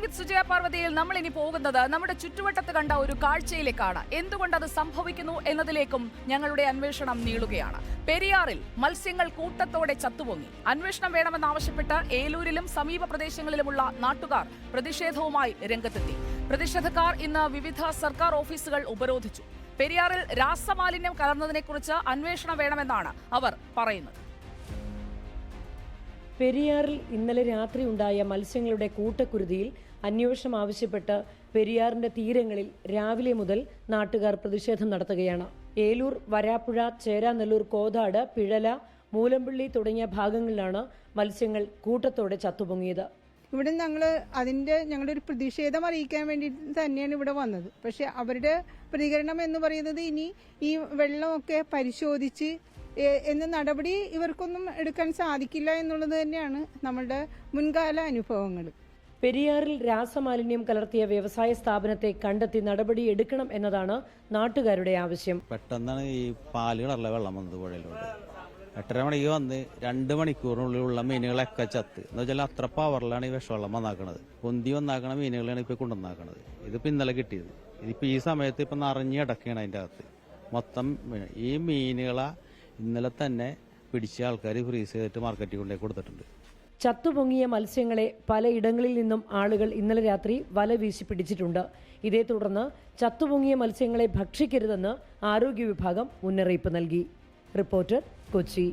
വിത്ത് സുജയ പാർവതിയിൽ നമ്മൾ ഇനി പോകുന്നത് നമ്മുടെ ചുറ്റുവട്ടത്ത് കണ്ട ഒരു കാഴ്ചയിലേക്കാണ്. എന്തുകൊണ്ട് അത് സംഭവിക്കുന്നു എന്നതിലേക്കും ഞങ്ങളുടെ അന്വേഷണം നീളുകയാണ്. പെരിയാറിൽ മത്സ്യങ്ങൾ കൂട്ടത്തോടെ ചത്തുപൊങ്ങി. അന്വേഷണം വേണമെന്നാവശ്യപ്പെട്ട് ഏലൂരിലും സമീപ പ്രദേശങ്ങളിലുമുള്ള നാട്ടുകാർ പ്രതിഷേധവുമായി രംഗത്തെത്തി. പ്രതിഷേധക്കാർ ഇന്ന് വിവിധ സർക്കാർ ഓഫീസുകൾ ഉപരോധിച്ചു. പെരിയാറിൽ രാസമാലിന്യം കലർന്നതിനെക്കുറിച്ച് അന്വേഷണം വേണമെന്നാണ് അവർ പറയുന്നത്. പെരിയാറിൽ ഇന്നലെ രാത്രി ഉണ്ടായ മത്സ്യങ്ങളുടെ കൂട്ടക്കുരുതിയിൽ അന്വേഷണം ആവശ്യപ്പെട്ട് പെരിയാറിന്റെ തീരങ്ങളിൽ രാവിലെ മുതൽ നാട്ടുകാർ പ്രതിഷേധം നടത്തുകയാണ്. ഏലൂർ, വരാപ്പുഴ, ചേരാനെല്ലൂർ, കോതാട്, പിഴല, മൂലമ്പള്ളി തുടങ്ങിയ ഭാഗങ്ങളിലാണ് മത്സ്യങ്ങൾ കൂട്ടത്തോടെ ചത്തുപൊങ്ങിയത്. ഇവിടെ ഞങ്ങളുടെ ഒരു പ്രതിഷേധം അറിയിക്കാൻ വേണ്ടി തന്നെയാണ് ഇവിടെ വന്നത്. പക്ഷെ അവരുടെ പ്രതികരണം എന്ന് പറയുന്നത് ഇനി ഈ വെള്ളമൊക്കെ പരിശോധിച്ച് എന്ന നടപടി ഇവർക്കൊന്നും എടുക്കാൻ സാധിക്കില്ല എന്നുള്ളത് തന്നെയാണ് നമ്മളുടെ മുൻകാല അനുഭവങ്ങൾ. പെരിയാറിൽ രാസമാലിന്യം കലർത്തിയ വ്യവസായ സ്ഥാപനത്തെ കണ്ടെത്തി നടപടി എടുക്കണം എന്നതാണ് നാട്ടുകാരുടെ ആവശ്യം. പെട്ടെന്നാണ് ഈ പാലുകളല്ല വെള്ളം വന്നത് പുഴയിലോട്ട്. 8:30 മണിക്ക് വന്ന് 2 മണിക്കൂറിനുള്ളിലുള്ള മീനുകളൊക്കെ ചത്ത്. എന്ന് വെച്ചാൽ അത്ര പവറിലാണ് ഈ വിഷവെള്ളം വന്നാക്കണത്. പൊന്തി വന്നാക്കണ മീനുകളാണ് ഇപ്പൊ കൊണ്ടുവന്നാക്കണത്. ഇതിപ്പോ ഇന്നലെ കിട്ടിയത്. ഇതിപ്പോ ഈ സമയത്ത് ഇപ്പൊ നിറഞ്ഞ് കിടക്കുകയാണ് അതിൻ്റെ അകത്ത് മൊത്തം. ഈ മീനുകളെ ഇന്നലെ തന്നെ പിടിച്ച ആൾക്കാർ ഫ്രീസ് ചെയ്തിട്ട് മാർക്കറ്റിൽ കൊണ്ടേ കൊടുത്തിട്ടുണ്ട്. ചത്തുപൊങ്ങിയ മത്സ്യങ്ങളെ പലയിടങ്ങളിൽ നിന്നും ആളുകൾ ഇന്നലെ രാത്രി വല വീശി പിടിച്ചിട്ടുണ്ട്. ഇതേ തുടർന്ന് ചത്തുപൊങ്ങിയ മത്സ്യങ്ങളെ ഭക്ഷിക്കരുതെന്ന് ആരോഗ്യ വിഭാഗം മുന്നറിയിപ്പ് നൽകി. റിപ്പോർട്ടർ, കൊച്ചി.